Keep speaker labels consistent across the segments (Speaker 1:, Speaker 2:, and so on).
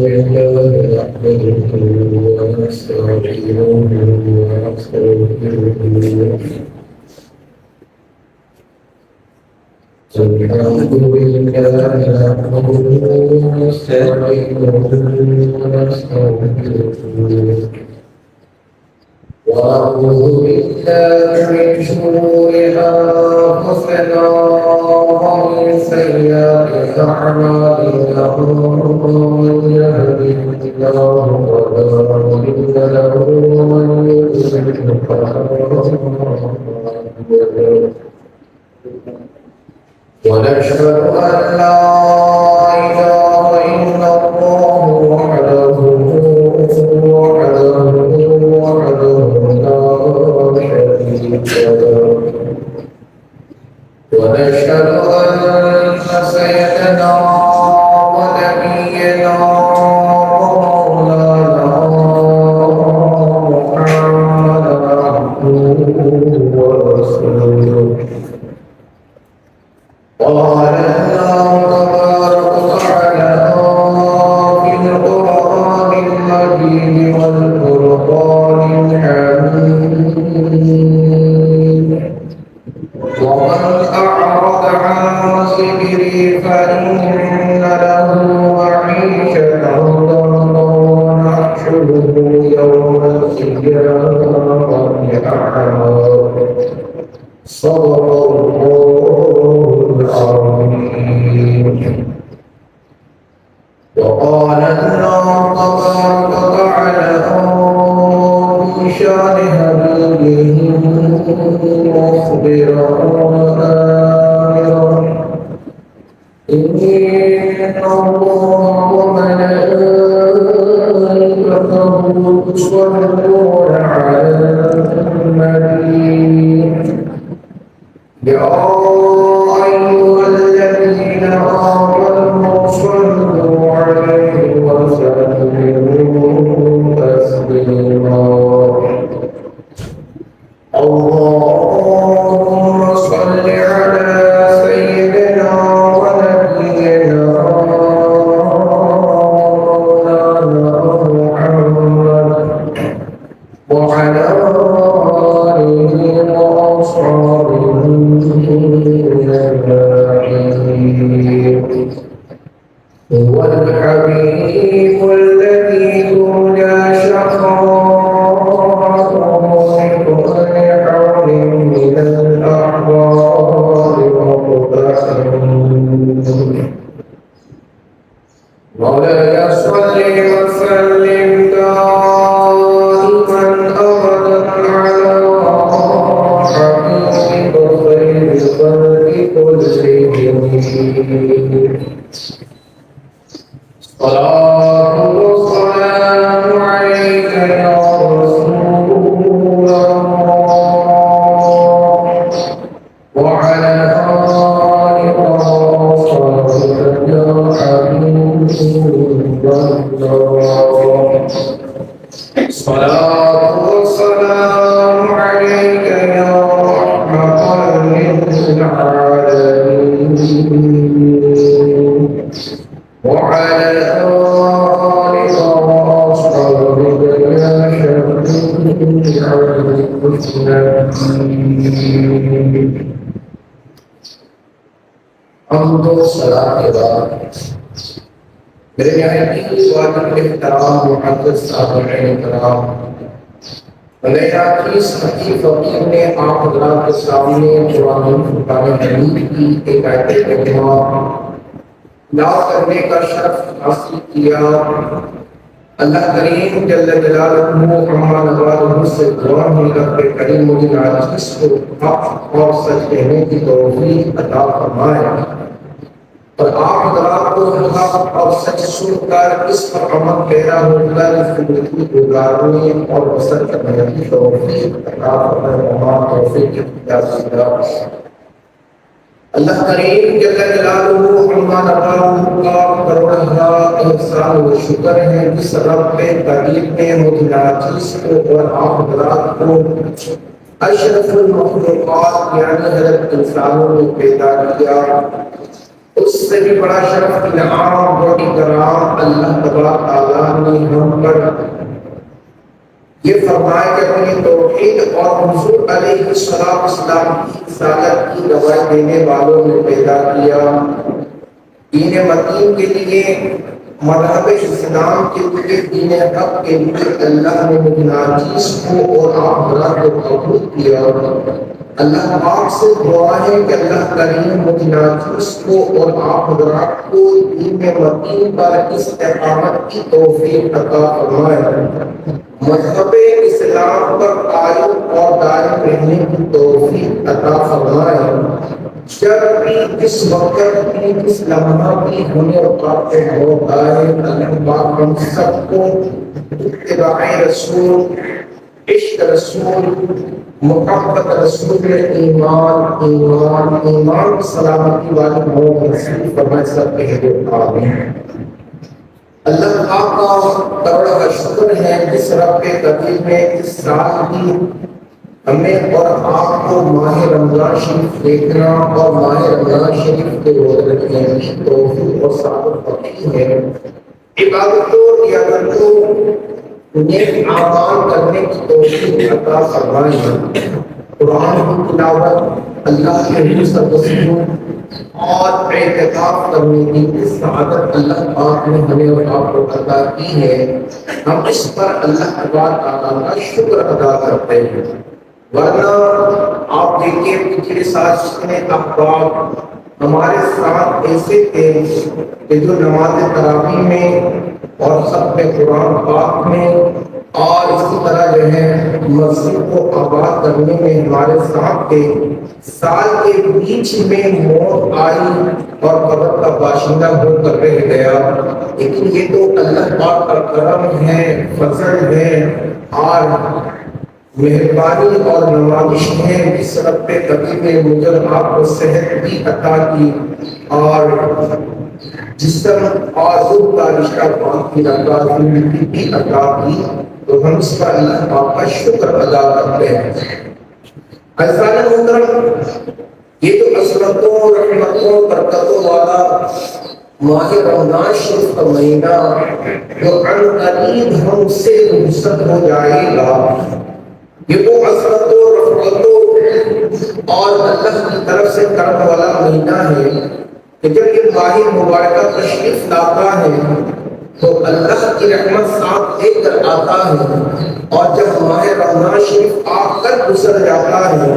Speaker 1: لله نحمده ونستعينه ونستغفره الحمد لله نحمده ونستعينه ونستغفره وأعوذ بالله من شرور أنفسنا ومن سيئات أعمالنا من يهده الله فلا مضل له ومن يضلل فلا هادي له ونشهد أن لا إله إلا الله وحده لا شريك له ونشهد أن سيدنا ونبينا ومولانا محمدا عبده ورسوله قال الله تبارك وتعالى في القرآن المجيد والفرقان الحميد ومن أعرض عن ذكري فإن له معيشة ضنكا ونحشره يوم القيامة أعمى صدق الله العظيم وقال الله تبارك وتعالى في شأن حبيبه مخبرا ونذيرا إن الله وملائكته يصلون على النبي يا أيها الذين آمنوا صلوا عليه وسلموا تسليما اللهم صل على سيدنا ونبينا محمد وعلى آله وأصحابه هو الحبيب الذي ترجى شفاعته لكل حول من الأحوال مقتحم مولاي صل وسلم دائما أبدا على حبيبك خير الخلق كلهم صلاة والسلام عليك يا رسول الله وعلى آلك وصحبك يا حبيب الله صلاة والسلام عليك يا رحمة للعالمين وعلى آلك وأصحابك يا شفيع المسلمين حمد والصلاة کے بعد میرے نہایت واجب احترام محدث سامعین کرام میرا کی سچی فقیر نے آپ حضرات کے سامنے قرآن فرقان حمید کی ایک آیت کریمہ لا کرنے کا شرف حاصل کیا اللہ کریم جل جلالہ عما نوالہ سے دعا ہے رب کریم مجھے عاجز کو حق اور سچ کہنے کی توفیق عطا فرمائے اور آپ حضرات کو حق اور سچ سن کر اس پر عمل پیرا ہو کر زندگی گزارنے اور بسر کرنے کی توفیق عطا فرمائے توفیق اختیار کیا اللہ کریم جل جلالہ عما نوالہ کا کروڑا احسان و شکر ہے جس رب نے تقدیر نے مجھے عاجز کو اور آپ حضرات کو اشرف المخلوقات یعنی حضرت انسانوں میں پیدا کیا اس سے بھی بڑا شرف انعام و اکرام اللہ تبارک تعالیٰ نے ہم پر یہ فرمایا کہ اپنی توحید اور حضور علیہ السلام کی رسالت کی گواہی دینے والوں نے پیدا کیا۔ دین متین کے لیے، مذہب اسلام کے لیے، دین حق کے لیے اللہ نے مغناطیس کو اور آخرت کو قبول کیا۔ اللہ پاک سے دعا ہے کہ اللہ کریم مغناطیس کو اور آخرت کو دین متین پر استقامت کی توفیق عطا فرمائے، مذہب اسلام پر قائم اور دائم رہنے کی توفیق عطا فرمائے۔ جب بھی اس وقت بھی اس لمحہ بھی ہمیں اوقات ہو آئے، اللہ پاک ہم سب کو اتباع رسول، عشق رسول، محبت رسول میں ایمان سلامتی والی موت نصیب فرمائے۔ سب کہتے آمین۔ اللہ پاک کا کروڑا کا شکر ہے جس رب کے قدیر میں اس سال کی ہمیں اور آپ کو ماہ رمضان شریف دیکھنا اور ماہ رمضان شریف کے روزے رکھنے کی توفیق اور سعادت بخشی ہے۔ عبادتوں یا نیک اعمال کرنے کی توفیق عطا فرمائے۔ قرآن کی تلاوت، اللہ کے حضور صلی اللہ علیہ وسلم اور اعتکاف کرنے کی سعادت اللہ پاک نے ہمیں اور آپ کو عطا کی ہے۔ ہم اس پر اللہ تبارک تعالیٰ کا شکر ادا کرتے ہیں، ورنہ آپ دیکھیں پچھلے سال جتنے احباب ہمارے ساتھ ایسے تھے کہ جو نماز تراویح میں اور ختم قرآن پاک میں اور اسی طرح جو ہے مسجد کو آباد کرنے میں ہمارے ساتھ تھے، سال کے بیچ میں موت آئی اور قبر کا باشندہ ہو کر رہ گیا، لیکن یہ تو اللہ پاک کا کرم ہے، فضل ہے اور مہربانی اور نوازش ہے۔ اس رب قدیر نے مجھے آپ کو صحت بھی عطا کی اور جسم اور روح کا رشتہ باندھ کی عطا، زندگی بھی عطا کی، تو ہم اس پر اللہ پاک کا شکر ادا کرتے ہیں۔ عزیزان محترم، یہ تو عظمتوں، رحمتوں، برکتوں والا ماہ رمضان شریف کا مہینہ جو عنقریب ہم سے رخصت ہو جائے گا، یہ وہ عظمتوں، رحمتوں اور اللہ کی طرف سے کرم والا مہینہ ہے کہ جب یہ ماہ مبارکہ تشریف لاتا ہے تو اللہ کی رحمت ساتھ لے کر آتا ہے، اور جب ماہ رمضان شریف آ کر گزر جاتا ہے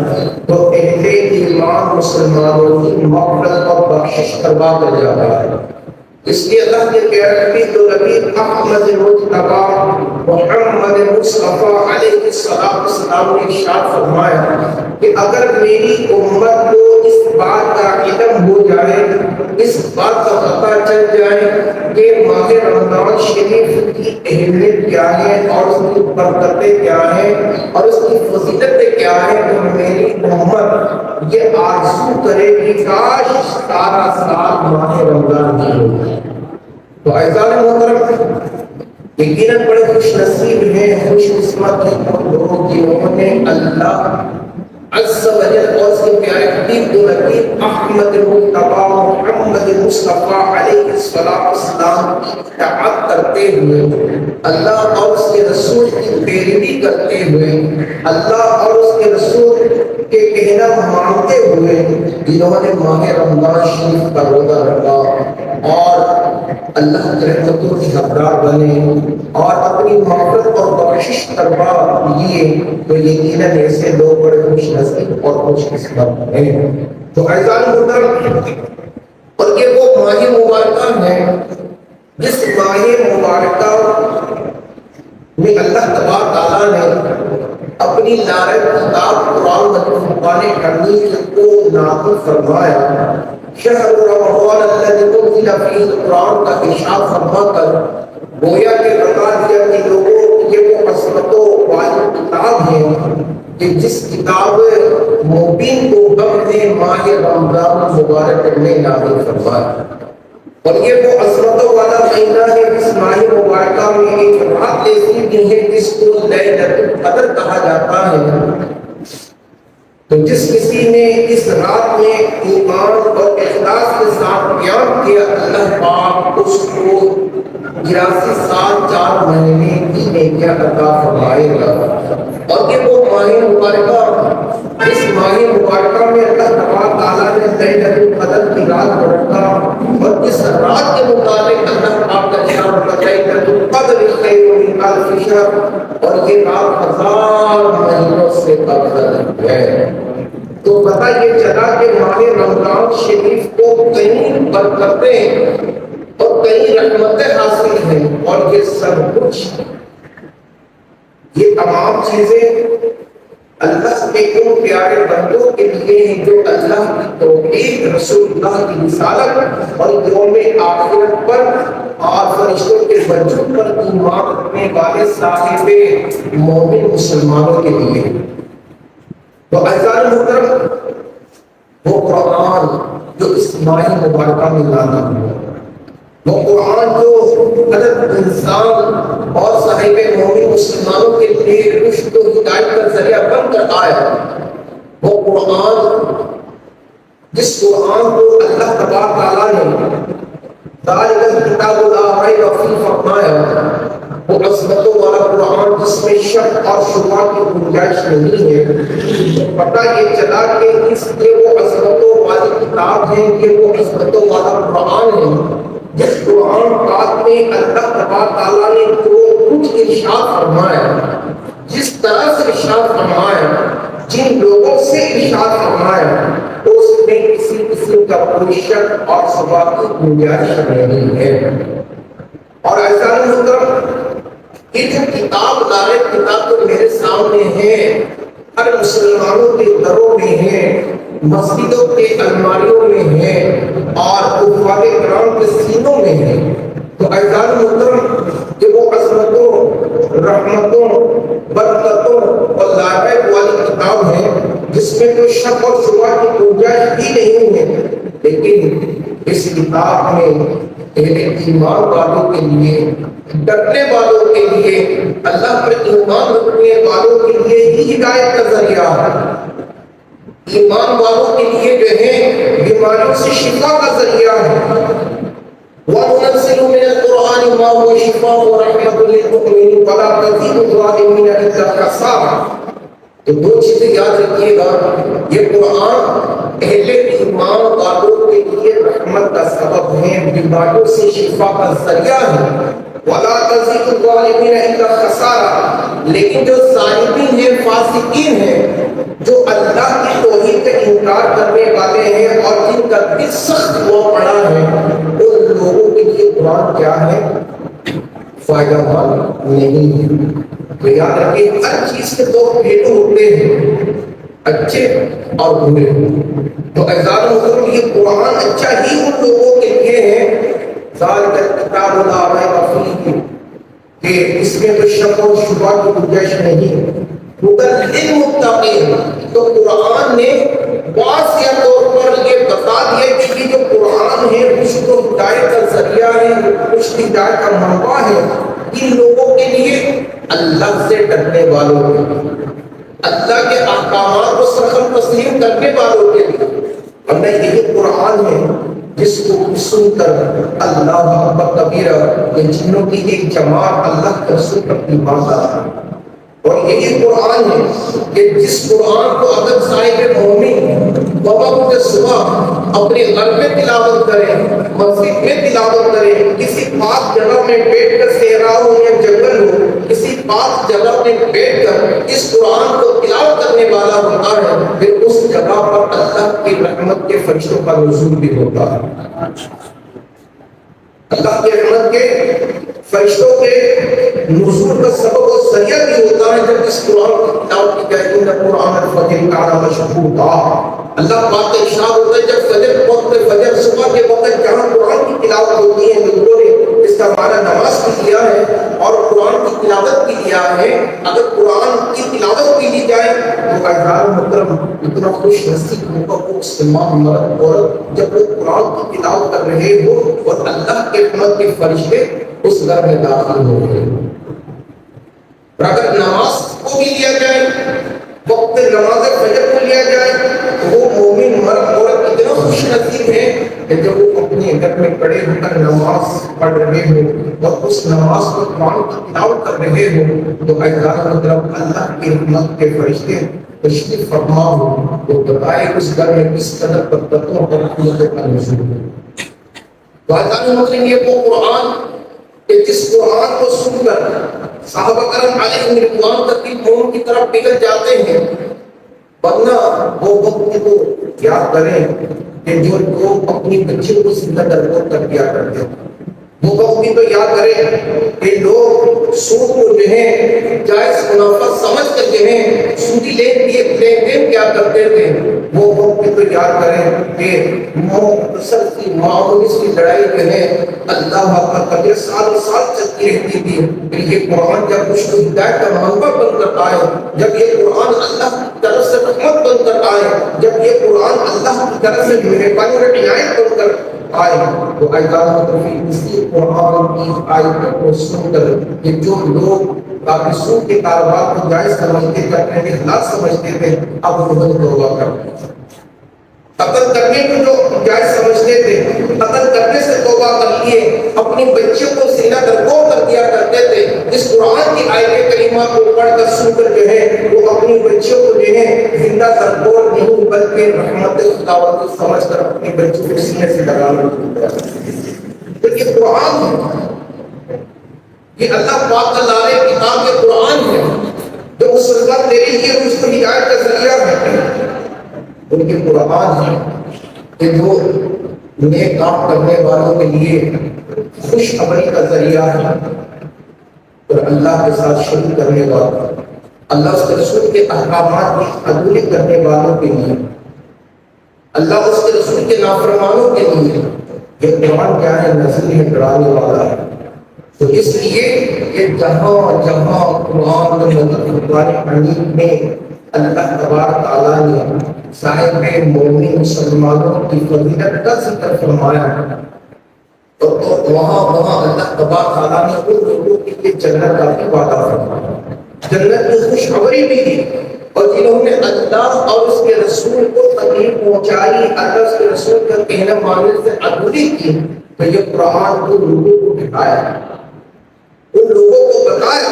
Speaker 1: تو اہل ایمان مسلمانوں کی مغفرت اور بخشش کروا کر جاتا ہے۔ اس لیے اللہ کے پیارے نبی احمد مجتبی محمد مصطفیٰ علیہ السلام نے ارشاد فرمایا کہ اگر میری امت کو اس بات کا علم ہو جائے، اس بات کا پتہ چل جائے کہ ماہ رمضان شریف کی اہمیت کیا ہے اور اس کی برکتیں کیا ہیں اور اس کی فضیلتیں کیا ہیں، تو میری امت یہ آرزو کرے کہ کاش سارا سال ماہ رمضان ہی ہو۔ تو اعزاز محترم، یقیناً بڑے خوش نصیب ہیں، خوش قسمت ہیں وہ لوگ جنہوں نے اللہ عز و جل اور اس کے پیارے حبیب نبی احمد مجتبی محمد مصطفیٰ علیہ السلام کی اطاعت کرتے ہوئے، اللہ اور اس کے رسول کی پیروی کرتے ہوئے، اللہ اور اس کے رسول کے کہنا مانتے ہوئے جنہوں نے ماہ رمضان شریف کا روزہ رکھا اور اللہ کی رحمتوں کے حقدار بنے اور اپنی مغفرت اور بخشش کروا لیے، تو یقیناً ایسے لوگ بڑے خوش نصیب اور خوش قسمت ہیں۔ تو اعزاز محترم، اور یہ وہ ماہ مبارکہ ہے جس ماہ مبارکہ میں اللہ تبارک تعالیٰ نے اپنی نازل کتاب قرآن مجید فرقان حمید کو نازل فرمایا۔ شہر رمضان الذی انزل فیہ القرآن کا ارشاد فرما کر گویا کہ بتا دیا کہ لوگوں یہ وہ عظمتوں والی کتاب ہے کہ جس کتاب مبین کو ہم نے ماہ رمضان مبارک میں نازل فرمایا، اور یہ وہ عظمتوں والا مہینہ ہے جس ماہ مبارکہ میں ایک رات ایسی بھی ہے جس کو لیلۃ القدر کہا جاتا ہے۔ تو جس کسی نے اس رات میں ایمان اور اخلاص کے ساتھ قیام 83 سال 4 مہینے کی نیکیاں عطا فرمائے گا۔ اور یہ وہ ماہ مبارکہ، اس ماہ مبارکہ میں اللہ تبارک تعالیٰ نے لیلۃ القدر کی رات کو رکھا، اور اس رات کے مطابق اللہ پاک کا ارشاد ہے لیلۃ القدر خیر من الف شہر، اور یہ رات 1000 مہینوں سے افضل ہے۔ تو پتہ یہ چلا کہ ماہ رمضان شریف کو کئی برکتیں اور کئی رحمتیں حاصل ہیں، اور یہ سب کچھ، یہ تمام چیزیں اللہ کے ان پیارے بندوں کے لیے ہیں جو اللہ کی توحید، رسول اللہ کی رسالت اور یوم آخرت پر اور فرشتوں کے وجود پر ایمان رکھنے والے صاحب مومن مسلمانوں کے لیے۔ تو اعزائے محترم، وہ قرآن جو اس ماہ مبارکہ میں نازل ہوا، وہ قرآن جو حضرت انسان اور صاحب مومن مسلمانوں کے لیے رشد و ہدایت کا ذریعہ بن کر آیا، وہ قرآن، جس قرآن کو اللہ تبارک تعالیٰ نے ذالک الکتاب لا ریب فیہ فرمایا، وہ عظمتوں والا قرآن جس میں شک اور شبہ کی گنجائش نہیں ہے۔ پتہ یہ چلا کہ اس کے وہ عظمتوں والی کتاب ہے، کہ وہ عظمتوں والا قرآن ہے جس قرآن پاک میں اللہ تبارک تعالیٰ نے جو کچھ ارشاد فرمایا، جس طرح سے ارشاد فرمایا، جن لوگوں سے ارشاد فرمایا، اس میں کسی قسم کا کوئی شک اور شبہ کی گنجائش نہیں ہے۔ اور ایسا محترم، یہ جو کتاب دار کتاب تو میرے سامنے ہے، ہر مسلمانوں کے گھروں میں ہے، مسجدوں کے الماریوں میں ہے، اور کفار کرام کے سینوں میں ہے۔ تو ایسا محترم کہ وہ عظمتوں، رحمتوں، برکتوں اور لائق والی کتاب ہے جس میں کوئی شک اور شبہ کی گنجائش بھی نہیں ہے، لیکن اس کتاب میں ایمان والوں کے لیے، ڈرنے والوں کے لیے، اللہ پر ایمان رکھنے والوں کے لیے ہی ہدایت کا ذریعہ ہے۔ ایمان والوں کے لیے جو ہے بیماریوں سے شفا کا ذریعہ ہے۔ وَنُنَزِّلُ مِنَ الْقُرْآنِ مَا هُوَ شِفَاءٌ وَرَحْمَةٌ لِلْمُؤْمِنِينَ وَلَا تَزِيدُ الظَّالِمِينَ إِلَّا خَسَارًا۔ تو دو چیزیں یاد رکھیے گا، یہ قرآن اہل ایمان والوں کے لیے رحمت کا سبب ہے، بیماریوں سے شفا کا ذریعہ ہے۔ وَلَا تَزِيدُ الظَّالِمِينَ إِلَّا خَسَارًا، لیکن جو ظالمین ہیں، فاسقین ہیں، جو اللہ کی توحید کا انکار کرنے والے ہیں اور جن کا دل سخت ہوا پڑا ہے، ان لوگوں کے لیے قرآن کیا ہے؟ فائدہ مند نہیں ہے۔ تو یاد رکھیں، ہر چیز کے دو پہلو ہوتے ہیں، اچھے اور برے۔ تو اعزاز محترم، یہ قرآن اچھا ہی ان لوگوں کے لیے ہے، ذالک الکتاب لا ریب فیہ، کہ اس میں تو شک اور شبہ کی گنجائش نہیں۔ ہدی للمتقین، تو قرآن نے واضح طور پر یہ بتا دیا کہ یہ جو قرآن ہے رشد و ہدایت کا ذریعہ ہے، رشد ہدایت کا منبع ہے ان لوگوں کے لیے، اللہ سے ڈرنے والوں کے لیے، اللہ کے احکامات کو سخن تسلیم کرنے والوں کے لیے۔ ورنہ یہی قرآن ہے جس کو سن کر اللہ اکبر کبیرہ یہ جنوں کی ایک جماعت اللہ کے رسول پر ایمان لاتا ہے۔ اور یہی قرآن ہے کہ جس قرآن کو اگر صاحب مومن وقت صبح اپنے گھر میں تلاوت کرے، مسجد میں تلاوت کرے، کسی پاک جگہ میں بیٹھ کر صحرا ہو یا جنگل ہو، کسی پاک جگہ میں بیٹھ کر اس قرآن کو تلاوت کرنے والا ہوتا ہے، پھر اس جگہ پر اللہ کی رحمت کے فرشتوں کا نزول بھی ہوتا ہے۔ اللہ کے رحمت کے فرشتوں کے نزول کا سبب و ذریعہ بھی ہوتا ہے جب اس قرآن کی تلاوت کی جائے۔ ان قرآن الفجر کان مشہودا، اللہ پاک کا ارشاد ہوتا ہے جب فجر وقت، فجر صبح کے وقت جہاں قرآن کی تلاوت ہوتی ہے، لوگوں نے اس کا معنی نماز بھی لیا ہے اور قرآن کی تلاوت بھی لیا ہے۔ اگر قرآن کی تلاوت بھی لی جائے تو اعزاز محترم اتنا خوش نصیب ہوگا وہ مسلمان مرد عورت جب وہ قرآن کی تلاوت کر رہے ہو اور اللہ کے رحمت کے فرشتے اس گھر میں داخل ہو گئے۔ اور اگر نماز کو بھی لیا جائے، وقت نماز فجر کو لیا جائے، تو وہ مومن مرد عورت اتنا خوش نصیب ہے کہ جب وہ اپنے گھر میں کھڑے ہو کر نماز پڑھ رہے ہو اور اس نماز کو قرآن کی تلاوت کر رہے ہو تو مطلب اللہ کی رحمت کے فرشتے تشریف فرما ہو تو بتائے اس گھر میں کس قدر برکتوں اور رحمتوں کا نزول ہو۔ یہ وہ قرآن کہ جس قرآن کو سن کر صحابہ کرام علیہم رضوان کی قوم کی طرف نکل جاتے ہیں، ورنہ وہ وقت کو یاد کریں کہ جو لوگ اپنی بچیوں کو زندہ درگور کر دیا کرتے ہیں، وہ وقت بھی تو یاد کریں کہ لوگ سود کو جو ہے جائز منافع سمجھ کر جو ہے سودی لین دین کیا کرتے تھے، وہ وقت بھی تو یاد کریں کہ مختصر سی معمولی سی لڑائی جو ہے اللہ کا قدر سال چلتی رہتی تھی۔ پھر یہ قرآن جب کچھ ہدایت کا منبع بن کر آئے، جب یہ قرآن اللہ کی طرف سے رحمت بن کر آئے، جب یہ قرآن اللہ کی طرف سے مہربانی اور عنایت بن کر آئے تو اسی قرآن کی آیتوں کو سن کر کہ جو لوگ باقی سود کے کاروبار کو جائز سمجھتے تھے، اپنے حالات سمجھتے تھے، اب وہ توبہ کرتے ہیں۔ قتل کرنے کو جو جائز سمجھتے تھے، قتل کرنے سے توبہ کر لیے، اپنی بچیوں کو زندہ درگور کر دیا کرتے تھے، اس قرآن کی آیت کریمہ کو پڑھ کر سن کر جو ہے وہ اپنی بچیوں کو جو ہے زندہ درگور نہیں بلکہ رحمت خداوند کو سمجھ کر اپنی بچیوں کو سینے سے لگانا شروع کیا۔ تو یہ قرآن ہے، یہ اللہ پاک کا لارے کتاب کے قرآن ہے جو مسلمان تیرے لیے اس کو ہدایت کا ذریعہ ہے۔ ان کے قرآن ہے کہ جو نیک کام کرنے والوں کے لیے خوشخبری کا ذریعہ ہے اور اللہ کے ساتھ شریک کرنے والوں، اللہ اس کے رسول کے احکامات کی عدولی کرنے والوں کے لیے، اللہ اس کے رسول کے نافرمانوں کے لیے یہ قرآن کیا ہے؟ نذیر ہے، ڈرانے والا ہے۔ تو اس لیے یہ جہاں جہاں قرآن حنیف میں اللہ تبارک تعالیٰ نے صاحب مومن مسلمانوں کی فضیلت کا ذکر فرمایا تو وہاں اللہ تبارک تعالیٰ نے ان لوگوں کے لیے جنت کا بھی وعدہ فرمایا، جنت کی خوشخبری بھی دی، اور جنہوں نے اللہ اور اس کے رسول کو تکلیف پہنچائی، اللہ اس کے رسول کا کہنا ماننے سے عدولی کی، تو یہ قرآن ان لوگوں کو دکھایا، ان لوگوں کو بتایا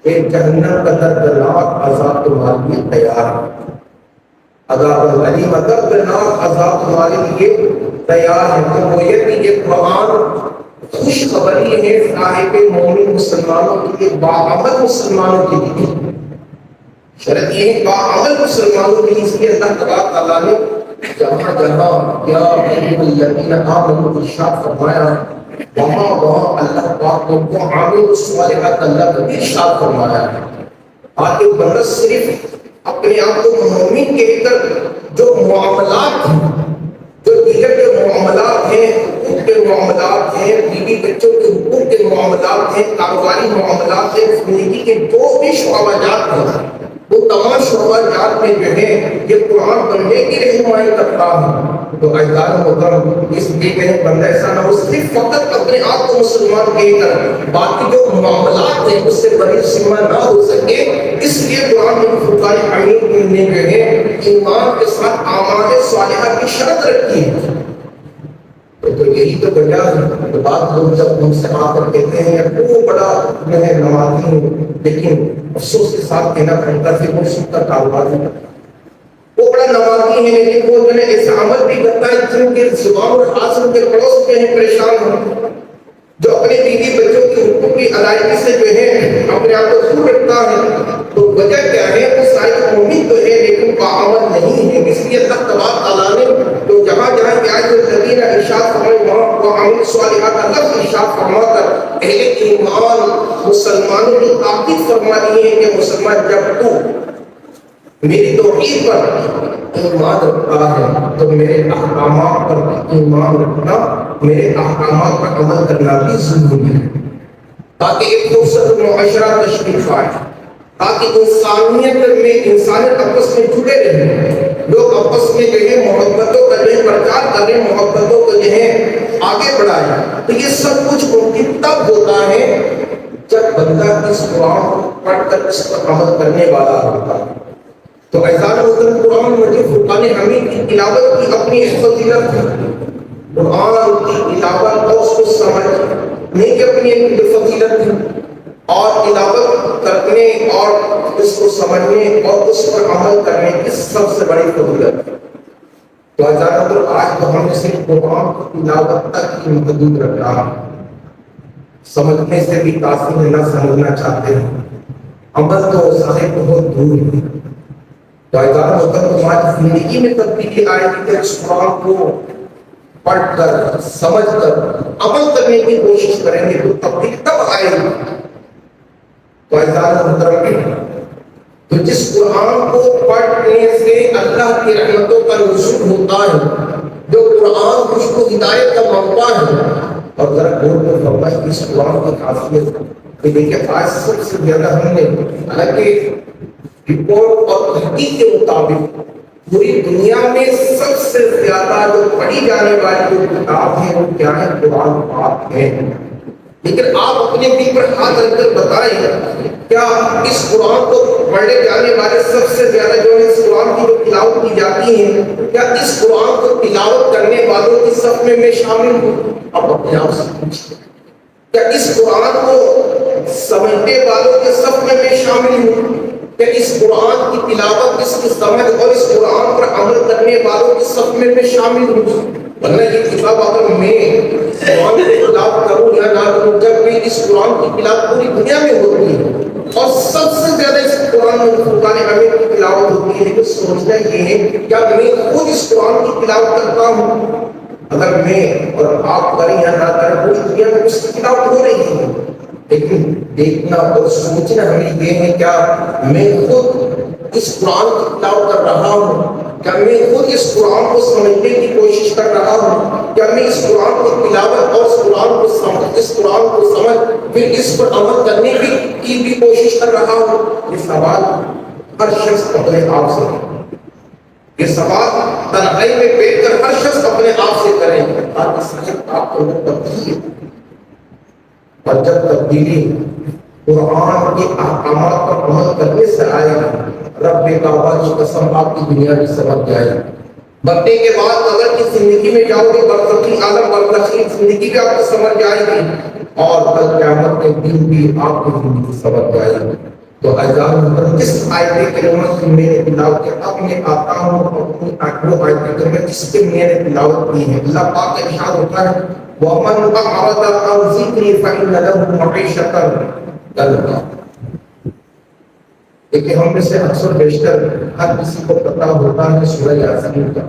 Speaker 1: کہ جہنم کا دردناک عذاب تمہارے لیے تیار ہے، عذاب العلیم دردناک عذاب تمہارے لیے تیار ہے۔ تو وہ یہ کہ یہ قرآن خوشخبری ہے صاحب مومن مسلمانوں کے لیے، باعمل مسلمانوں کے لیے، شرط یہ ہے باعمل مسلمانوں کے لیے، اس لیے اللہ تبارک تعالیٰ نے جہاں جہاں یا الذین آمنوا ارشاد فرمایا، وہاں وہاں اللہ پاک کو عامل الصالحات اللہ کا ارشاد فرمایا ہے۔ آگے بندہ صرف اپنے آپ کو مومن کہہ کر جو معاملات ہیں، جو دیگر کے معاملات ہیں، حقوق کے معاملات ہیں، بیوی بچوں کے حقوق کے معاملات ہیں، کاروباری معاملات ہیں، زندگی کے جو بھی شعبہ جات ہیں، وہ تمام شعبہ جات میں جو ہے یہ قرآن بندے کی رہنمائی کرتا ہے۔ تو اعزاز محترم، اس لیے کہ بندہ ایسا نہ ہو صرف فقط اپنے آپ کو مسلمان کہہ کر باقی جو معاملات ہیں اس سے بڑی سما نہ ہو سکے، اس لیے قرآن میں فرقان حمید نے جو ہے ایمان کے ساتھ اعمال صالحہ کی شرط رکھی ہے۔ تو یہی تو وجہ ہے کہ بعض لوگ جب ہم سے آ کر کہتے ہیں وہ بڑا جو ہے نمازی ہوں، لیکن افسوس کے ساتھ کہنا پڑتا ہے کہ وہ سب کا کاروبار نہیں کرتا، وہ بڑا نمازی ہے لیکن وہ جو ہے ایسا عمل بھی کرتا ہے جن کے زبان اور ہاتھ سے ان کے پڑوس کے ہیں پریشان ہوں، جو اپنے بیوی بچوں کی حقوق کی ادائیگی سے جو ہے اپنے آپ کو دور رکھتا ہے۔ تو وجہ کیا ہے؟ وہ صاحب مومن تو ہے لیکن باعمل نہیں ہے۔ اس لیے اللہ تبارک تعالیٰ نے تو جہاں جہاں آیت الذین ارشاد فرمائے وہاں وعملوا الصالحات کا لفظ ارشاد فرما کر اہل ایمان مسلمانوں کو تاکید فرما دی ہے کہ مسلمان جب تو میری توحید پر ایمان رکھتا ہے تو میرے احکامات پر بھی ایمان رکھنا، میرے احکامات پر عمل کرنا بھی ضروری ہے، تاکہ ایک خوبصورت معاشرہ تشریف آئے، تاکہ انسانیت آپس میں جڑے رہے، لوگ آپس میں جو ہے محبتوں کا جو ہے پرچار کریں، محبتوں کو جو ہے آگے بڑھائیں۔ تو یہ سب کچھ ممکن تب ہوتا ہے جب بندہ اس قرآن کو پڑھ کر اس پر عمل کرنے والا ہوتا ہے۔ تو اعزاز محترم، قرآن مجید فرقان حمید کی تلاوت کی اپنی فضیلت ہے۔ قرآن کی تلاوت اور اس کو سمجھ نہیں کہ اپنی ایک فضیلت ہے، اور تلاوت کرنے اور اس کو سمجھنے اور اس پر عمل کرنے کی سب سے بڑی فضیلت ہے۔ تو آج تو ہم نے صرف قرآن کی تلاوت تک ہی محدود رکھا، سمجھنے سے بھی کافی نہ سمجھنا چاہتے ہیں، عمل تو سارے بہت دور ہے۔ تو ہماری زندگی میں تبدیلی آئے گی کہ اس قرآن کو پڑھ کر سمجھ کر عمل کرنے کی کوشش کریں گے تو تبدیلی تب آئے گی۔ تو جس قرآن کو پڑھنے سے اللہ کی رحمتوں کا نزول ہوتا ہے، جو قرآن اس کو ہدایت کا موقع ہے، اور ذرا غور کو فرمائیں اس قرآن کی خاصیت کہ دیکھیں آج سب سے زیادہ ہم نے، حالانکہ رپورٹ اور تحقیق کے مطابق پوری دنیا میں سب سے زیادہ جو پڑھی جانے والی جو کتاب ہے وہ کیا ہے؟ قرآن پاک ہے۔ لیکن آپ اپنے دل پر ہاتھ رکھ کر بتائیں کیا اس قرآن کو پڑھنے جانے والے سب سے زیادہ جو ہے اس قرآن کی جو تلاوت کی جاتی ہے، کیا اس قرآن کو تلاوت کرنے والوں کی صف میں شامل ہوں؟ اب اپنے آپ سے پوچھیں کیا اس قرآن کو سمجھنے والوں کے صف میں شامل ہوں؟ کہ اس قرآن کی تلاوت، اس کی سمجھ اور اس قرآن پر عمل کرنے والوں کی صف میں شامل ہوں؟ ورنہ یہ کتاب اگر میں قرآن کی تلاوت کروں یا نہ کروں، جب بھی اس قرآن کی تلاوت پوری دنیا میں ہوتی ہے اور سب سے زیادہ اس قرآن میں فرقان حمید کی تلاوت ہوتی ہے، تو سوچنا یہ ہے کہ کیا میں خود اس قرآن کی تلاوت کرتا ہوں؟ اگر میں اور آپ کریں یا نہ کریں پوری دنیا میں اس کی تلاوت ہو رہی ہے، لیکن دیکھنا اور سوچنا ہمیں یہ ہے کیا میں خود اس قرآن کی تلاوت کر رہا ہوں؟ کیا میں خود اس قرآن کو سمجھنے کی کوشش کر رہا ہوں؟ کیا میں اس قرآن کی تلاوت اور اس قرآن کو سمجھ پھر اس پر عمل کرنے کی بھی کوشش کر رہا ہوں؟ یہ سوال ہر شخص اپنے آپ سے کرے، یہ سوال تنہائی میں بیٹھ کر ہر شخص اپنے آپ سے کرے تاکہ صحت آپ کو تبدیلی، اور جب تبدیلی قرآن کے احکامات پر عمل کرنے سے آئے گا، رب کعبہ کی قسم آپ کی دنیا بھی سمجھ جائے گی۔ مرنے کے بعد اگر کی زندگی میں جاؤ گے، برزخی عالم برزخی زندگی بھی آپ کو سمجھ جائے گی، اور کل قیامت کے دن بھی آپ کی زندگی سمجھ جائے گی۔ تو اذان محترم جس آیت کریمہ کی میں نے تلاوت کیا، اب میں آتا ہوں اپنی آخروں آیت کریمہ جس کی میں نے تلاوت کی ہے۔ اللہ پاک کا ارشاد ہوتا ہے وَمَنْ أَعْرَضَ عَنْ ذِكْرِي فَإِنَّ لَهُ مَعِيشَةً ضَنكًا۔ لیکن ہم میں سے اکثر بیشتر ہر کسی کو پتا ہوتا ہے سورہ یاسین کا،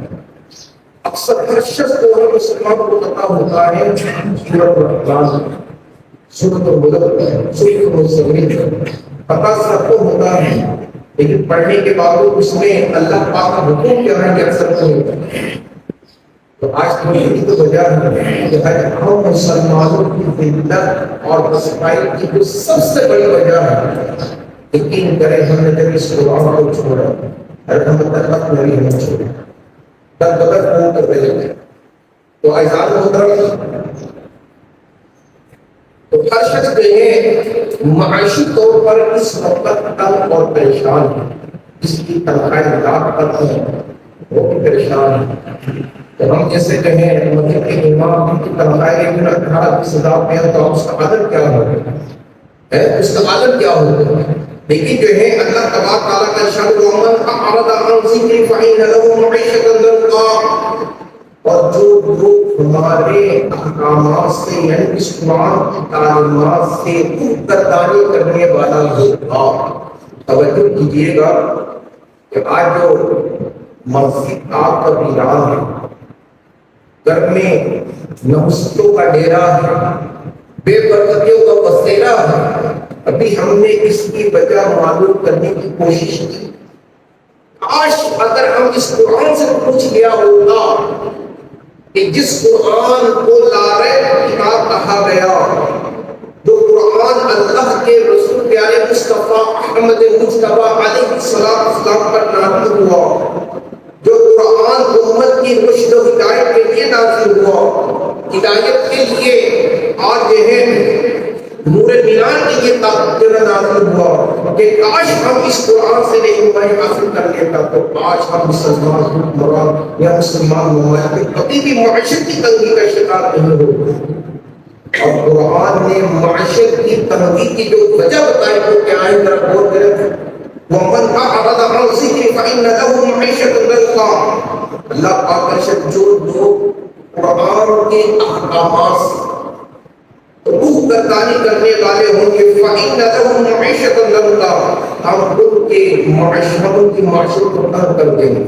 Speaker 1: اکثر ہر شخص کو ہر مسلمان کو پتا ہوتا ہے سورۃ الرحمن، سورۃ الملک، سورۃ المزمل، پتا سب کو ہوتا ہے، لیکن پڑھنے کے باوجود اس میں اللہ پاک کا حکم کیا ہے کہ اکثر کو ہوتا ہے۔ تو آج تھوڑی یہی تو وجہ ہے کہ ہر ہم مسلمانوں کی ذلت اور پسپائی کی جو سب سے بڑی وجہ ہے، یقین کریں ہم نے جب اس قرآن کو چھوڑا، الحمد تک میری ہمیں چھوڑا، تب بدر ہو کر رہے ہیں۔ تو اعزاز محترم، تو ہر شخص جو ہے معاشی طور پر اس وقت تنگ اور پریشان ہے، جس کی تنخواہیں لاکھ تک ہیں وہ بھی پریشان ہے۔ تو ہم جیسے کہیں مسجد کے امام ان کی تنخواہیں 18,000 میں تو اس کا عدد کیا ہوگا، اس کا عدد کیا ہوگا؟ لیکن جو ہے اللہ تبارک تعالیٰ کا ارشاد وَمَنْ أَعْرَضَ عَنْ ذِكْرِي فَإِنَّ لَهُ مَعِيشَةً ضَنكًا، اور جو لوگ ہمارے احکامات سے یعنی اس قرآن کی تعلیمات سے گردانی کرنے والا ہوگا۔ توجہ کیجیے گا کہ آج جو مسجد آپ کا ویران ہے، گھر میں نحوستوں کا ڈیرا ہے، بے برکتیوں کا بسیرا ہے، ابھی ہم نے اس کی وجہ معلوم کرنے کی کوشش کی۔ کاش اگر ہم اس قرآن سے پوچھ لیا ہوتا کہ جس قرآن کو لاریب کتاب کہا گیا، جو قرآن اللہ کے رسول پیارے مصطفیٰ احمد مجتبیٰ علیہ السلام پر نازل ہوا، جو قرآن امت کی رشد و ہدایت کے لیے نازل ہوا، ہدایت کے لیے اور جو ہے نور مینار کے لیے نازل ہوا، کہ کاش ہم اس قرآن سے رہنمائی حاصل کر لیتا تو آج ہم مسلمان حکمران یا مسلمان ممالک کبھی بھی معاشرتی تنگی کا شکار نہیں ہوتے۔ اور قرآن نے معاشرت کی تنقید کی جو وجہ بتائی تو کیا ہے ذرا غور کریں. وَمَنْ أَعْرَضَ عَنْ ذِكْرِي فَإِنَّ لَهُ مَعِيشَةً ضَنكًا. اللہ پاک کا ارشاد جو لوگ قرآن کے احکامات روح گردانی کرنے والے ہوں گے فَإِنَّ لَهُمْ مَعِيشَةً ضَنكًا ہم ان کے معاشرت کو تنگ کر دیں گے.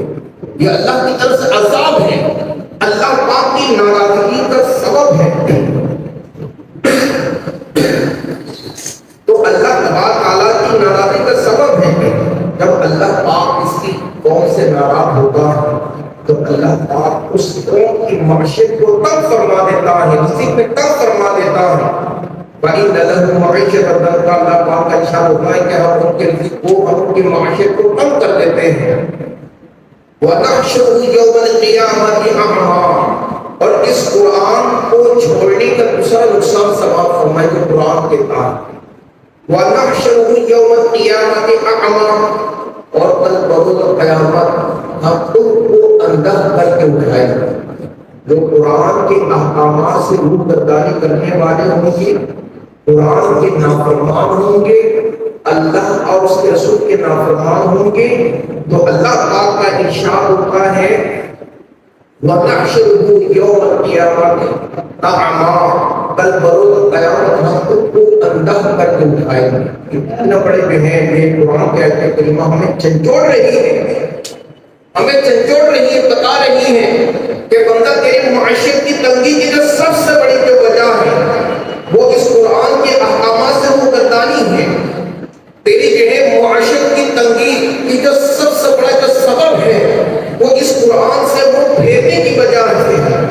Speaker 1: یہ اللہ کی طرف سے عذاب ہے، اللہ پاک کی ناراضگی کا سبب ہے. تو اللہ تعالیٰ کی ناراضگی کا سبب ہے. جب اللہ پاک اس کی قوم سے ناراض ہوگا تو اللہ پاک اس قوم کی معیشت کو تنگ فرما دیتا ہے، رزق میں تنگ فرما دیتا ہے. وَإِنَّ لَهُ مَعِيشَةً ضَنكًا اللہ پاک کا ارشاد ہوتا ہے کہ ہم ان کے رزق کو، ہم ان کی معیشت کو تنگ کر دیتے ہیں. وَنَحْشُرُهُ يَوْمَ الْقِيَامَةِ أَعْمَىٰ اور اس قرآن کو چھوڑنے کا دوسرا نقصان سماعت فرمائے جو قرآن کے تحت وَنَحْشُرُهُ يَوْمَ الْقِيَامَةِ أَعْمَىٰ اور کل بروز قیامت ہم ان کو اندھا کر کے اٹھائیں گے. جو قرآن کے احکامات سے روح گردانی کرنے والے ہوں گے، قرآن کے نافرمان ہوں گے، اللہ اور اس کے رسول کے نافرمان ہوں گے، تو اللہ پاک کا ارشاد ہوتا ہے وَنَحْشُرُهُ يَوْمَ الْقِيَامَةِ أَعْمَىٰ کل بروز قیامت ہم ان کو اندھا کر کے اٹھائیں گے. اتنا بڑے بہن یہ قرآن کے آیت کریمہ ہمیں جھنجھوڑ رہی ہے، ہمیں جھنجھوڑ رہی ہے، بتا رہی ہے کہ بندہ تیرے معاشرت کی تنگی کی جو سب سے بڑی جو وجہ ہے وہ اس قرآن کے احکامات سے روح گردانی ہے. تیری جو ہے معاشرت کی تنگی کی جو سب سے بڑا جو سبب ہے وہ اس قرآن سے وہ پھیرنے کی وجہ سے ہے.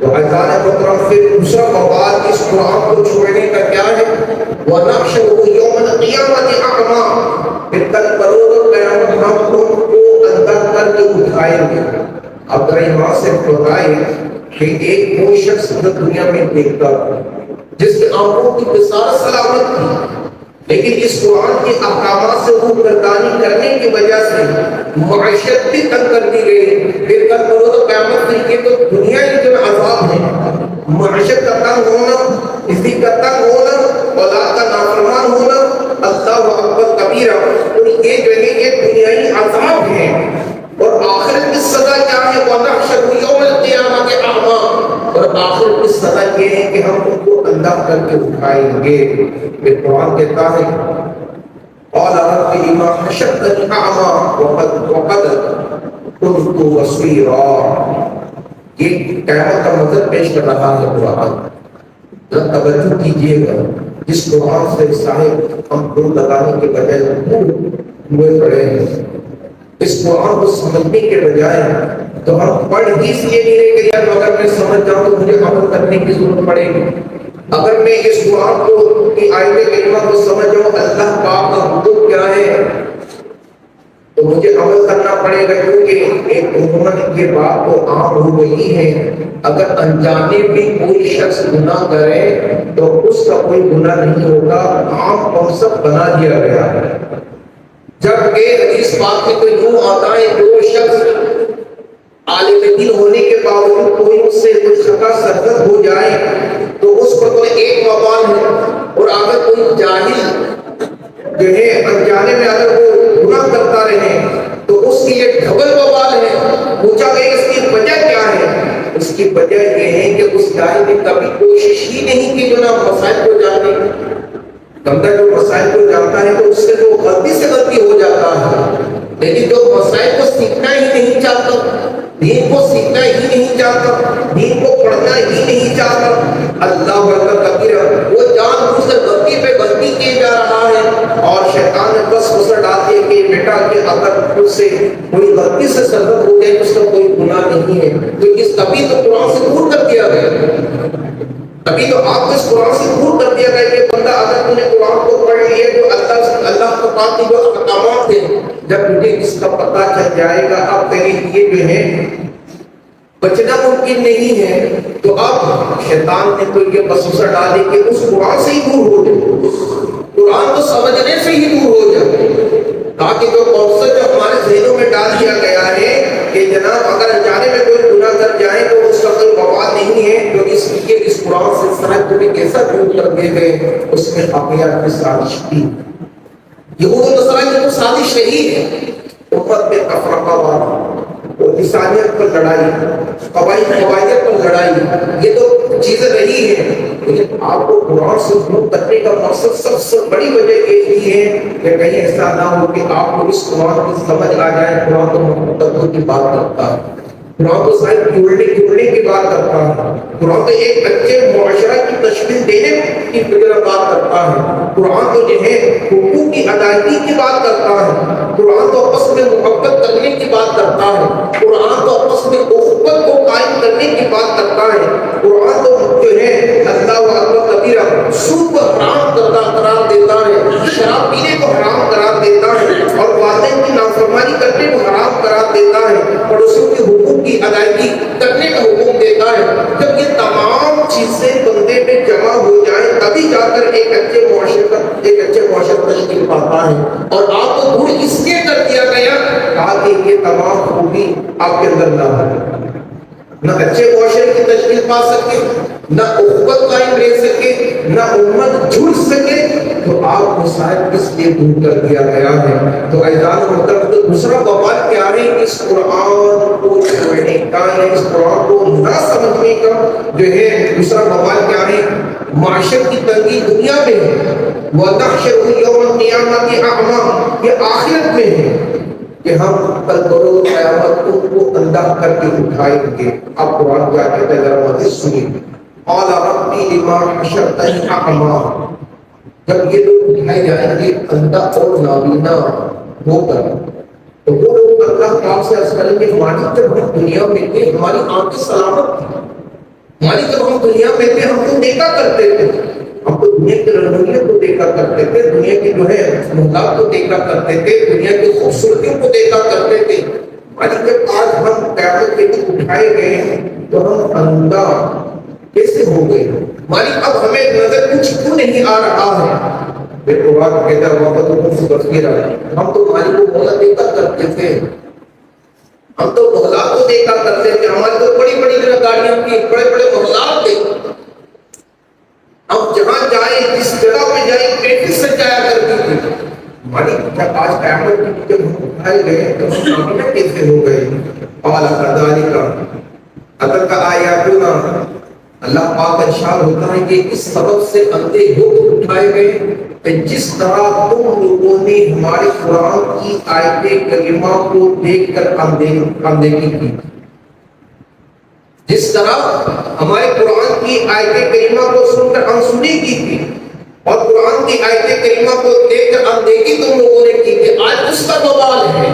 Speaker 1: تو اذان محترم پھر دوسرا مواد اس قرآن کو چھوڑنے کا کیا ہے؟ وَنَحْشُرُهُ يَوْمَ الْقِيَامَةِ أَعْمَىٰ پھر کل بروز قیامت ہم ان کو اندھا کر کے اٹھائیں گے. اب ذرا یہاں سے بتائیں کہ ایک وہ شخص دنیا میں دیکھتا جس کے آنکھوں کی بصارت سلامت تھی، لیکن اس قرآن کے احکامات سے روح گردانی کرنے کی وجہ سے معیشت بھی تنگ کر دی گئی. پھر کل بروز قیامت میں یہ تو دنیا ہی جو عذاب ہے، معیشت کا تنگ ہونا، اسی کا تنگ ہونا، اولاد کا نافرمان ہونا، اللہ اکبر کبیرہ، تو یہ جو ہے یہ دنیائی عذاب ہے. اور آخرت کی سزا کیا ہے؟ وَنَحْشُرُهُ يَوْمَ الْقِيَامَةِ أَعْمَىٰ اور آخرت کی سزا یہ ہے کہ ہم ان کو اندھا کر کے اٹھائیں گے. پھر قرآن کہتا ہے قَالَ رَبِّ لِمَ حَشَرْتَنِي أَعْمَىٰ وَقَدْ كُنتُ بَصِيرًا. یہ قیامت کا منظر پیش کر رہا ہے قرآن. ذرا توجہ کیجیے گا، جس قرآن سے صاحب ہم دل لگانے کے بجائے ہوئے پڑے ہیں، اس قرآن کو سمجھنے کے بجائے تو ہم پڑھ ہی اس لیے نہیں رہے کہ یار اگر میں سمجھ جاؤں تو مجھے عمل کرنے کی ضرورت پڑے گی. اگر میں اس قرآن کو کی آیت کریمہ کو سمجھ جاؤں اللہ پاک کا حکم کیا ہے تو مجھے عمل کرنا پڑے گا، کیونکہ ایک عموماً یہ بات تو عام ہو گئی ہے اگر انجانے بھی کوئی شخص گناہ کرے تو اس کا کوئی گناہ نہیں ہوگا، عام کانسیپٹ بنا دیا گیا ہے. جبکہ حدیث پاک میں تو یوں آتا ہے جو شخص عالم دین ہونے کے باوجود کوئی اس سے کوئی خطا سرزد ہو جائے تو اس پر تو ایک وبال ہے، اور اگر کوئی جاہل جو ہے انجانے میں اگر وہ گناہ کرتا رہے تو اس کے لیے ڈبل وبال ہے. پوچھا گیا اس کی وجہ کیا ہے؟ اس کی وجہ یہ ہے کہ اس جاہل نے کبھی کوشش ہی نہیں کی جو نا مسائل کو جاننے. بندہ جو مسائل کو جانتا ہے تو اس سے جو غلطی سے غلطی ہو جاتا ہے، لیکن جو مسائل کو سیکھنا ہی نہیں چاہتا، دین کو سیکھنا ہی نہیں چاہتا، دین کو پڑھنا ہی نہیں چاہتا، اللہ اکبر کبیرہ، وہ جان بوجھ کر غلطی پہ غلطی کیے جا رہا ہے. اور شیطان نے بس اسے ڈال دیا کہ بیٹا کہ اگر خود سے کوئی غلطی سے سرزد ہو جائے تو اس کا کوئی گناہ نہیں ہے. تو اس کبھی تو قرآن سے دور کر دیا گیا، ابھی تو آپ کو اس قرآن سے دور کر دیا گیا کہ بندہ اگر تم نے قرآن کو پڑھ لیا تو اللہ کو پاک کی جو احکامات ہیں جب تجھے اس کا پتہ چل جائے گا اب تیرے لیے جو ہے بچنا ممکن نہیں ہے. تو اب شیطان نے تو یہ وسوسہ ڈالی کہ اس قرآن سے ہی دور ہو جائے، قرآن کو سمجھنے سے ہی دور ہو جائے، تاکہ جو کانسیپٹ جو ہمارے ذہنوں میں ڈال دیا گیا ہے کہ جناب اگر انجانے میں کوئی گناہ کر جائے تو اس کا کوئی وبال نہیں ہے، جو اس لیے اس قرآن سے ساتھ تمہیں کیسا دور کر دیے گئے، اس میں واقعات کی سازش تھی۔ یہود و نصارہ کی تو سازش یہی ہے، امت میں تفرقہ وار اور انسانیت پر لڑائی، قبائلیت پر لڑائی، یہ تو چیزیں رہی ہیں۔ لیکن آپ کو قرآن سے دور کرنے کا مقصد سب سے بڑی وجہ یہی ہے کہ کہیں ایسا نہ ہو کہ آپ کو اس قرآن کی سمجھ آ جائے قرآن تو محبت کی بات کرتا ہے، قرآن تو صاحب جڑنے کی بات کرتا ہے، قرآن تو ایک اچھے معاشرہ کی تشکیل دینے کی فکر بات کرتا ہے، قرآن تو جو ہے حقوق کی ادائیگی کی بات کرتا ہے، قرآن تو آپس میں محبت کرنے کی بات کرتا ہے، قرآن تو آپس میں اخوت کو قائم کرنے کی بات کرتا ہے، قرآن تو جو ہے اللہ اکبر کبیرہ سود کو حرام قرار دیتا ہے، شراب پینے کو حرام قرار دیتا ہے، اور والدین کی نافرمانی کرنے کو حرام قرار دیتا ہے، پڑوسیوں کے حقوق کی ادائیگی کرنے کا حکم دیتا ہے۔ جب یہ تمام چیزیں بندے میں جمع ہو جائیں تبھی جا کر ایک اچھے معاشرہ تشکیل پاتا ہے۔ اور آپ کو دور اس لیے کر دیا گیا تاکہ یہ تمام خوبی آپ کے اندر نہ ہو، نہ اچھے معاشرے کی تشکیل پا سکے، نہ اخوت قائم رہ سکے، نہ امت جڑ سکے، تو آپ کو شاید اس لیے دور کر دیا گیا ہے۔ تو اعزاز محترم، تو دوسرا وبال کیا ہے؟ اس قرآن کو چھوڑنے کا یا اس قرآن کو نہ سمجھنے کا جو ہے دوسرا وبال کیا ہے؟ معاشرت کی تنگی دنیا میں ہے، وَنَحْشُرُهُ يَوْمَ الْقِيَامَةِ أَعْمَىٰ، یہ آخرت میں ہے کہ ہم کل بروز قیامت کو اندھا کر کے اٹھائیں گے۔ آپ قرآن کیا کہتے ہیں ذرا مزید سنیے۔ قَالَ رَبِّ لِمَا حَشَرْتَنِي أَعْمَىٰ، جب یہ لوگ اٹھائے جائیں گے اندھا اور نابینا ہو کر، تو وہ لوگ اللہ پاک سے عرض کریں گے مالک جب ہم دنیا میں تھے ہماری آنکھیں سلامت تھی، مالک جب ہم دنیا میں تھے ہم تو دیکھا کرتے تھے، ہم تو دنیا کی رنگینیت کو دیکھا کرتے تھے، دنیا کی جو ہے محتاج کو دیکھا کرتے تھے، دنیا کی خوبصورتیوں کو دیکھا کرتے تھے، مالک جب آج ہم قیامت کے دن اٹھائے گئے ہیں تو ہم اندھا کیسے ہو گئے؟ مالک اب ہمیں نظر کچھ کیوں نہیں آ رہا ہے؟ پھر قرآن کہتا ہے وقت کو سے بچ رہا ہے، ہم تو مالک کو مولا دیکھا کرتے تھے، ہم تو محلات کو دیکھا کرتے تھے، ہماری تو بڑی بڑی گاڑیاں کی بڑے بڑے محلات تھے، ہم جہاں جائیں جس جگہ پہ جائیں ٹریفک سے جایا کرتی تھی، مالک جب آج قیامت کی جب ہم اٹھائے گئے تو ہم نابینا کیسے ہو گئے؟ قال كذلك اتت آیاتنا، اللہ پاک ارشاد ہوتا ہے کہ اس سبب سے اندھے ہو کر اٹھائے گئے کہ جس طرح تم لوگوں نے ہمارے قرآن کی آیت کریمہ کو دیکھ کر اندھیگی کی، جس طرح ہمارے قرآن کی آیت کریمہ کو سن کر انسنی کی تھی اور قرآن کی آیت کریمہ کو دیکھ کر اندھیگی تم لوگوں نے کی تھی، آج اس کا وبال ہے،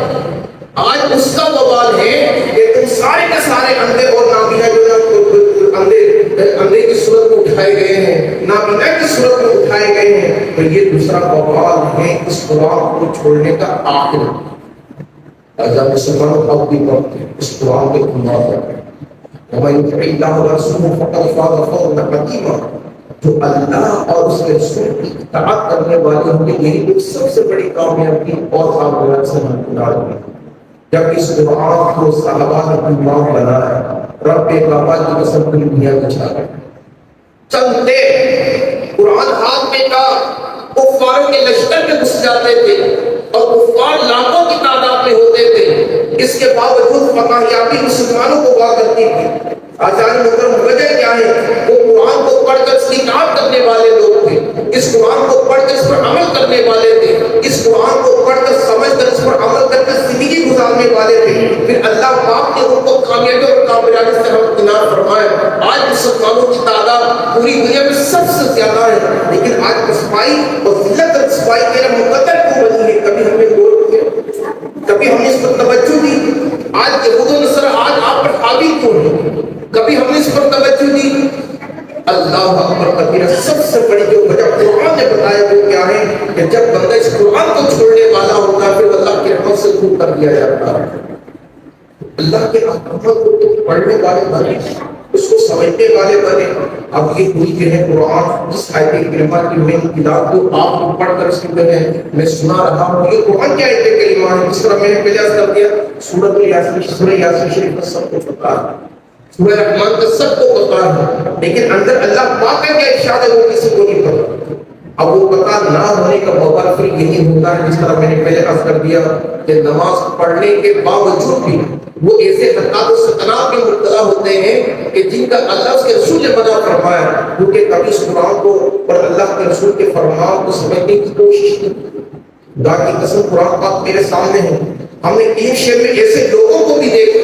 Speaker 1: آج اس کا وبال ہے کہ تم سارے کے سارے اندھے اور نابینا جو اندھے کی صورت میں اٹھائے گئے ہیں، نابینا کی صورت میں اٹھائے گئے ہیں، تو یہ دوسرا وبال ہے اس قرآن کو چھوڑنے کا آخر۔ جب مسلمانوں اب بھی وقت اس قرآن کے خلاف ہے، وَمَن يُطِعِ اللَّهَ وَرَسُولَهُ فَقَدْ فَازَ فَوْزًا عَظِيمًا، جو اللہ اور اس کے رسول کی اطاعت کرنے والے ہوں گے یہی لوگ سب سے بڑی کامیابی اور کامیابی سے ہمکنار ہیں۔ جب اس قرآن کو صحابہ نے ایمان بنایا، رب بابا کی قسم پوری دنیا کو چھا گئے، چلتے قرآن ہاتھ میں کا کفاروں کے لشکر میں گھس جاتے تھے اور کفار لاکھوں کی تعداد میں ہوتے تھے، اس کے باوجود فتح یابی مسلمانوں کو ہوا کرتی تھی۔ آزاد محترم وجہ کیا ہے؟ وہ قرآن کو پڑھ کر اس کی اطاعت کرنے والے لوگ تھے، اس قرآن کو پڑھ کر اس پر عمل کرنے والے تھے، اس قرآن کو پڑھ کر سمجھ کر اس پر عمل کر کے زندگی گزارنے والے تھے، پھر اللہ پاک نے ان کو کامیابی اور کامیابی سے ہمکنار فرمایا۔ آج مسلمانوں کی تعداد پوری دنیا میں سب سے زیادہ ہے، لیکن آج رسوائی اور ذلت اور رسوائی میرا مقدر کیوں بنی ہے؟ کبھی ہم نے غور کیا؟ کبھی ہم نے اس پر توجہ دی؟ آج یہود و نصارہ آج آپ پر حاوی کیوں ہے؟ کبھی ہم نے اس پر توجہ دی؟ اللہ اکبر کبیرہ، سب سے بڑی جو وجہ قرآن نے بتایا وہ کیا ہے کہ جب بندہ اس قرآن کو چھوڑنے والا ہوتا ہے پھر اللہ کے رحمت سے دور کر دیا جاتا ہے۔ اللہ کے احکامات کو پڑھنے والے بنے، اس کو سمجھنے والے بنے۔ اب یہ پوری جو ہے قرآن اس آیت کریمہ کی میں کتاب کو آپ کو پڑھ کر اس کی میں سنا رہا ہوں، یہ قرآن کی آیت کریمہ ہے، جس طرح میں نے پہلے عرض کر دیا سورۃ یاسین، سورہ یاسین شریف کا سب کو پتا ہے، سورہ رحمان کا سب کو پتا ہے، لیکن اندر اللہ پاک کا کیا ارشاد ہے وہ کسی کو نہیں پتا۔ اب وہ پتا نہ ہونے کا موقع پھر یہی ہوتا ہے، جس طرح میں نے پہلے عرض کر دیا کہ نماز پڑھنے کے باوجود بھی وہ ایسے حرکات و سکنات میں مبتلا ہوتے ہیں کہ جن کا اللہ اس کے رسول نے منع فرمایا، کیونکہ کبھی اس قرآن کو اور اللہ کے رسول کے فرمان کو سمجھنے کی کوشش کی۔ خدا کی قسم قرآن پاک میرے سامنے ہے، ہم نے ایک شہر میں ایسے لوگوں کو بھی دیکھا،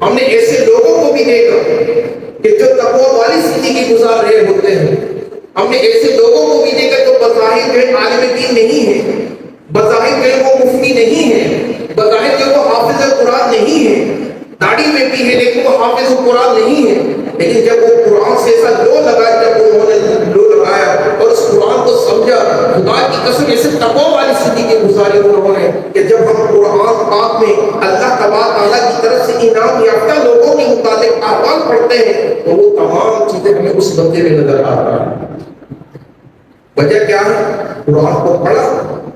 Speaker 1: ہم نے ایسے لوگوں کو بھی دیکھا کہ جو تقوی والی زندگی گزار رہے ہوتے ہیں، ہم نے ایسے لوگوں کو بھی دیکھا جو بظاہر جو عالم دین نہیں ہے، بظاہر جو وہ مفتی نہیں ہے، بظاہر جو وہ حافظ قرآن نہیں ہے، داڑھی میں بھی ہے لیکن وہ حافظ قرآن نہیں ہے، لیکن جب وہ قرآن سے ایسا لو لگایا، جب انہوں نے لو لگایا اور اس قرآن کو سمجھا، خدا کی قسم ایسے تقوی والی زندگی گزاری انہوں نے کہ جب ہم قرآن پاک میں اللہ تبارک تعالیٰ کی طرف سے انعام یافتہ لوگوں کے متعلق احوال پڑھتے ہیں تو وہ تمام چیزیں ہمیں اس بندے میں نظر آتا ہے۔ وجہ کیا ہے؟ قرآن کو پڑھا،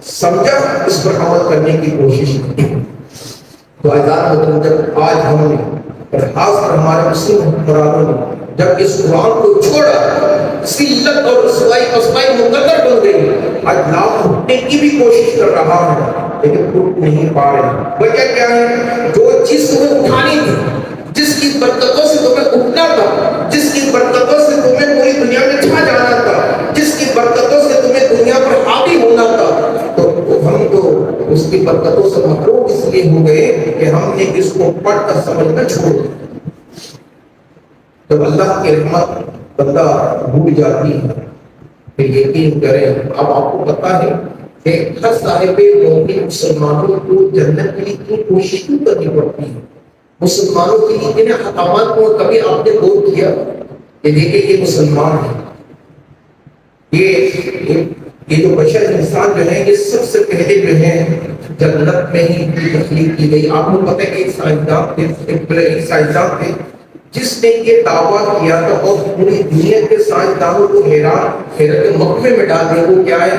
Speaker 1: سمجھا، اس پر عمل کرنے کی کوشش کی۔ تو جب آج ہم نے اور خاص کر ہمارے مسلم حکمرانوں نے جب اس قرآن کو چھوڑا، ذلت اور رسوائی پسپائی مقدر بن گئی، آج لاکھ اٹھنے کی بھی کوشش کر رہا ہے لیکن اٹھ نہیں پا رہے۔ وجہ کیا ہے؟ جو چیز تمہیں اٹھانی تھی، جس کی برکتوں سے تمہیں اٹھنا تھا، جس کی برکتوں سے تمہیں پوری دنیا میں چھا جانا تھا، جس کی برکتوں سے تمہیں دنیا پر حاوی ہونا تھا، تو ہم تو اس کی برکتوں سے محروم اس لیے ہو گئے کہ ہم نے اس کو پڑھ کر سمجھنا چھوڑ دیا۔ جب اللہ کی رحمت بندہ بھول جاتی ہے پھر یقین کریں، اب آپ کو پتا ہے کہ ہر صاحب مومن مسلمانوں کو جنت کے لیے اتنی کوشش کیوں کرنی پڑتی ہے؟ مسلمانوں کے لیے اتنے احکامات کو کبھی آپ نے غور کیا کہ دیکھیں یہ مسلمان ہے، یہ جو بشر انسان جو ہے یہ سب سے پہلے جو ہے جنت میں ہی تخلیق کی گئی۔ آپ کو پتہ ہے کہ ایک سائنسدان تھے جس نے یہ دعویٰ کیا تھا اور پوری دنیا کے سائنسدانوں کو حیرت کے مقبے میں ڈال دیا۔ وہ کیا ہے؟